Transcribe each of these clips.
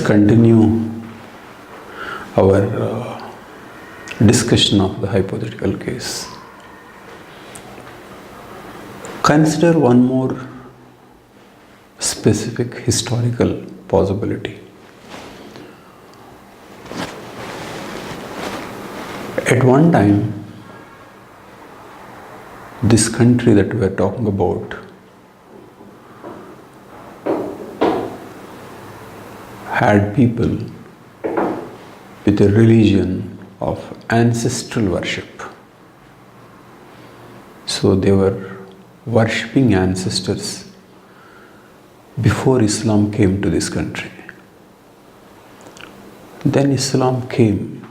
continue our discussion of the hypothetical case. Consider one more specific historical possibility. At one time, this country that we are talking about had people with a religion of ancestral worship. So they were worshipping ancestors before Islam came to this country. Then Islam came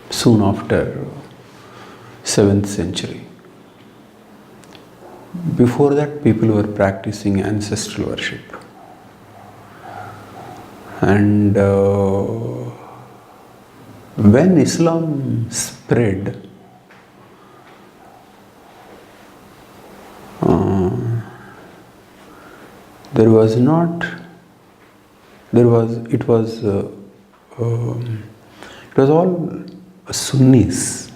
soon after 7th century. Before that, people were practicing ancestral worship. And when Islam spread, it was all Sunnis.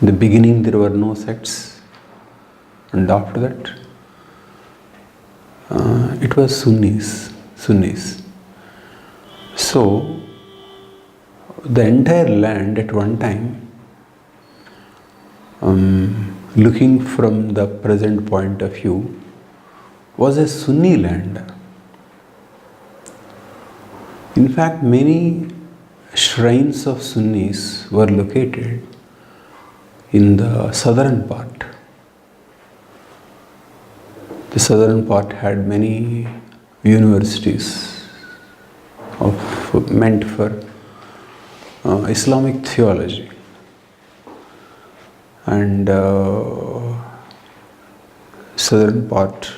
In the beginning, there were no sects, and after that, it was Sunnis. So, the entire land at one time, looking from the present point of view, was a Sunni land. In fact, many shrines of Sunnis were located in the southern part. The southern part had many universities meant for Islamic theology, and southern part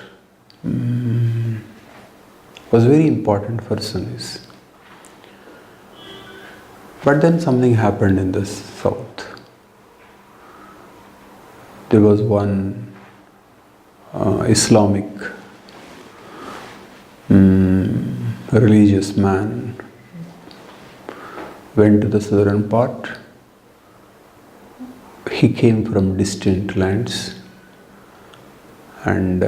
was very important for Sunnis. But then something happened in the south. There was one Islamic religious man went to the southern part. He came from distant lands, and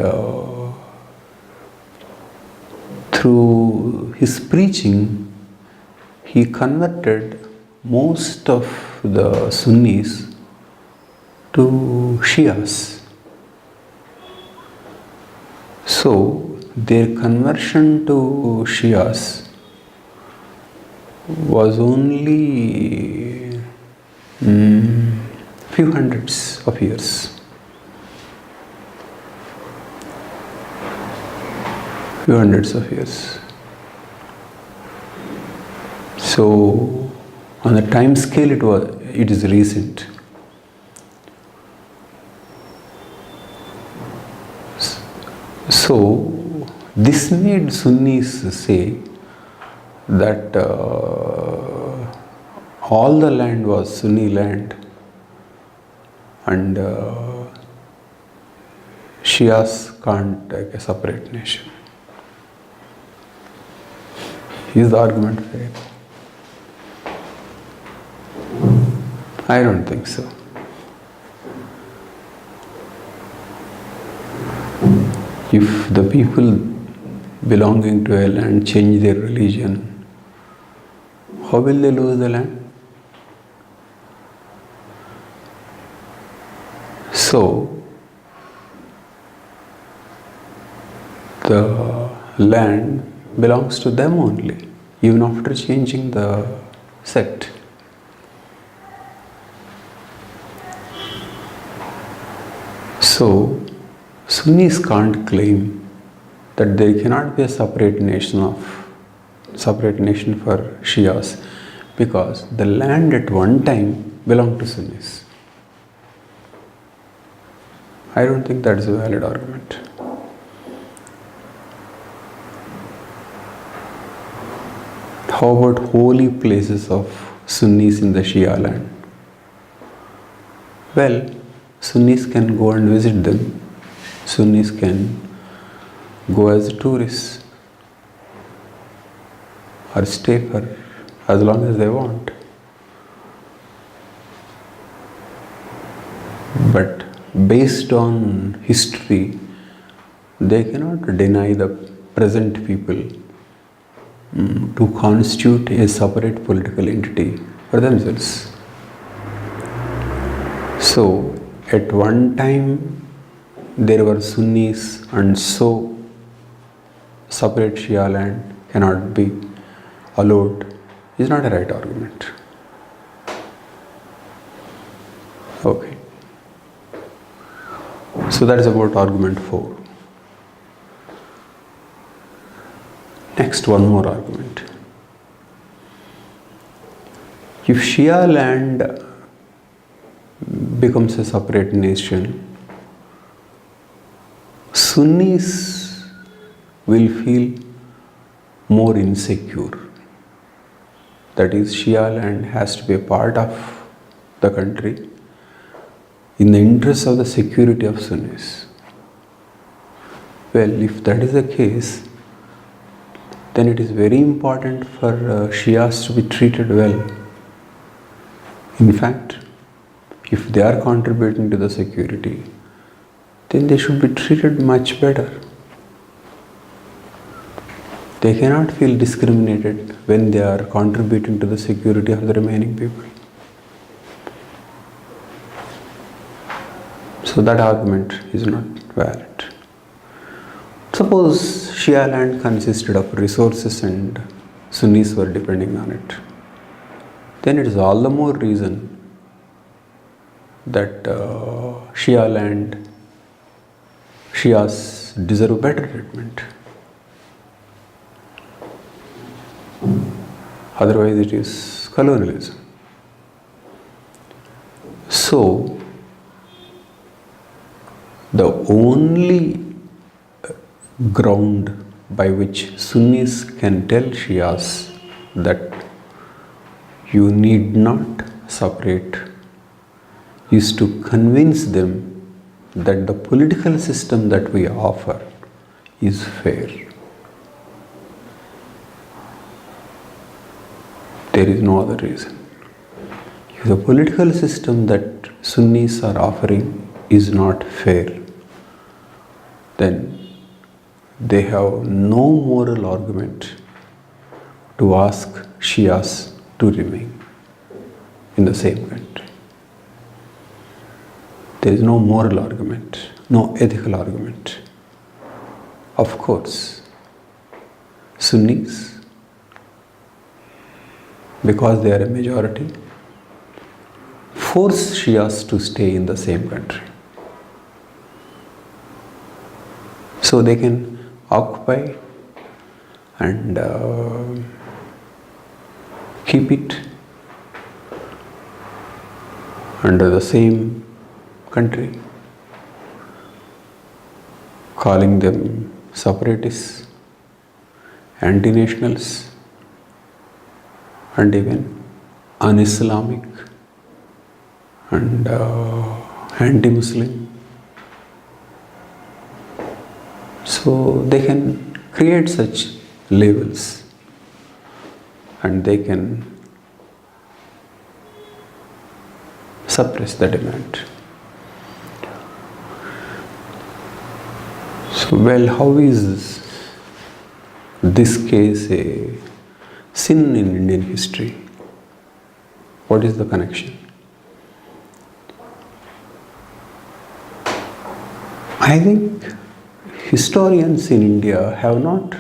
through his preaching, he converted most of the Sunnis to Shias. So their conversion to Shias was only few hundreds of years. So on the time scale, it is recent. So this made Sunnis say that all the land was Sunni land, and Shias can't take a separate nation. Is the argument fair? I don't think so. If the people belonging to a land change their religion, how will they lose the land? So, the land belongs to them only, even after changing the sect. So, Sunnis can't claim that there cannot be a separate nation for Shias, because the land at one time belonged to Sunnis. I don't think that is a valid argument. How about holy places of Sunnis in the Shia land? Well, Sunnis can go and visit them. Sunnis can go as tourists or stay for as long as they want. But based on history, they cannot deny the present people to constitute a separate political entity for themselves. So, at one time, there were Sunnis, and so separate Shia land cannot be allowed is not a right argument. Okay. So that is about argument 4. Next, one more argument. If Shia land becomes a separate nation, Sunnis will feel more insecure. That is, Shia land has to be a part of the country in the interest of the security of Sunnis. Well, if that is the case, then it is very important for Shias to be treated well. In fact, if they are contributing to the security, then they should be treated much better. They cannot feel discriminated when they are contributing to the security of the remaining people. So that argument is not valid. Suppose Shia land consisted of resources and Sunnis were depending on it. Then it is all the more reason that Shias deserve better treatment. Otherwise it is colonialism. So, the only ground by which Sunnis can tell Shias that you need not separate is to convince them that the political system that we offer is fair. There is no other reason. If the political system that Sunnis are offering is not fair, then they have no moral argument to ask Shias to remain in the same country. There is no moral argument, no ethical argument. Of course, Sunnis, because they are a majority, force Shias to stay in the same country. So they can occupy and keep it under the same country, calling them separatists, anti-nationals, and even un-Islamic and anti-Muslim. So they can create such labels and they can suppress the demand. So, well, how is this case a sin in Indian history? What is the connection? I think historians in India have not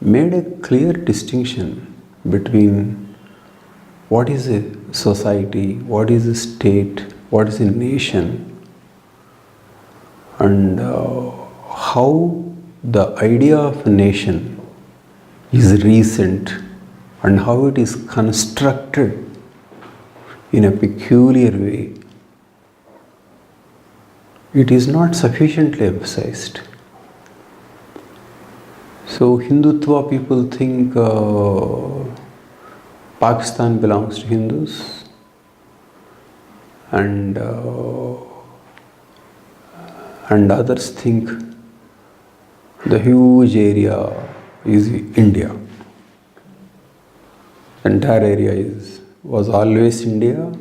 made a clear distinction between what is a society, what is a state, what is a nation, and how the idea of a nation is recent and how it is constructed in a peculiar way. It is not sufficiently emphasized. So Hindutva people think Pakistan belongs to Hindus and others think The huge area is India. Entire area was always India,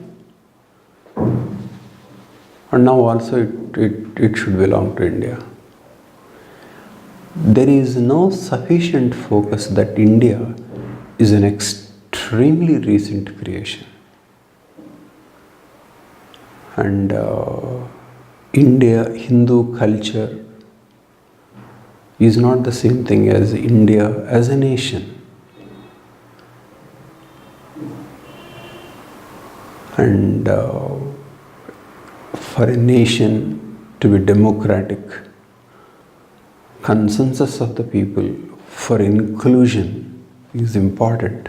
and now also it should belong to India. There is no sufficient focus that India is an extremely recent creation. And India, Hindu culture is not the same thing as India as a nation. And for a nation to be democratic, consensus of the people for inclusion is important.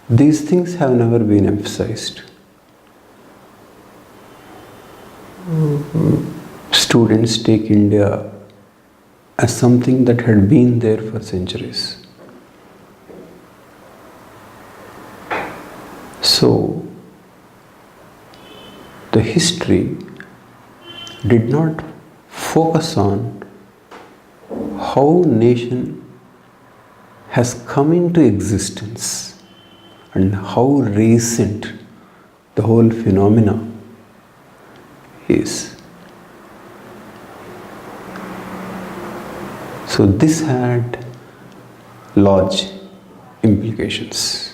These things have never been emphasized. Students take India as something that had been there for centuries. So, the history did not focus on how nation has come into existence and how recent the whole phenomena is. So this had large implications.